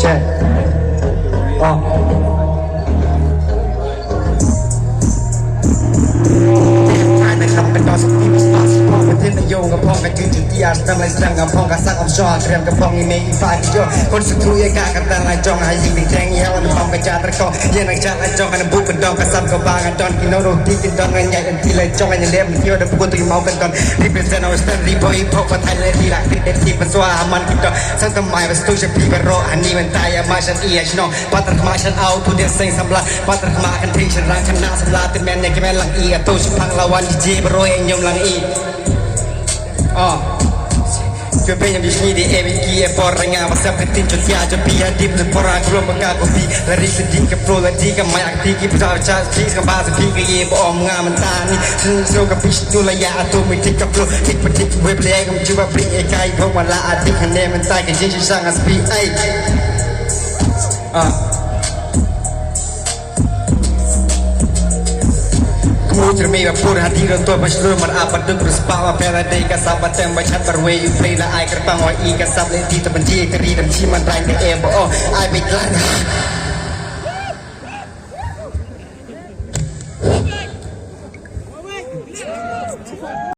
Check.นะครับเป็นดอกสตีมิสตาร์สพองประเทศนายงกับพองกันยืนจุดที่อาร์ทำไรสังกับพองกับสักอับชอเตรียมกับพองอีเมย์อีฟ้าที่โยคนสุดทุยกากันตาลายจองหายยิงแทงเหี้ยวันพองกระจาตะกอเย็นนักจาลายจองกันบุกกันดองกันซ้ำกับบางกันดอนกินโนโรตีกินดองกันใหญ่กันทีเลยจองกันยันเลี้ยมเที่ยวเดินบุกตีเมากันดอนรีเป็นเซนเอาสแตนรีบอยพกมาไทยเลยทีละติดเด็ดทีมันสว่ามันกินดอนสังทำไมมันสตูจะพีกันรออันนี้มันตายมาฉันเอียชนองปัตตะมาฉันเอาตัวเดียเซ็งสำลักปัตตะมากันทิ้งฉันรังฉันน่าสำลักเป็นแมนยังแค่แมนหลังอีตัวฉันพังละวันดีเจบรอยเองยมหลังอีเพื่อเป็นยังมีชีดีเอวิกีเอปอร์งามาสับกันตินจนยาจะปีฮันดิบจะปรากรวมกับกบีและริสติกับโปรและดีกับไม่อักดีกับประชาชาชีสกับบาสพีกับเย่บอมงามันตานี่ซึ่งโซกับพิชตุลยาตัวไม่ติดกับโปรติดปฏิเว็บเลี้ยกับชื่อว่าปริเอไกเพราะวันละอาทิตย์คะแนนมันตายกันยิ่งช่างสปีไอมูจะมีแบบพูดหาที่เราตัวมาช่วยมันอาบัดดึงกระสปาว่าแปลได้กับสับแต่ไม่ชัดบริเวณเพลย์ละไอกระปังว่าอีกับสับเลยที่ตะบันที่กระรีดำชีมันแรงในเอวบอกไอไปกลาง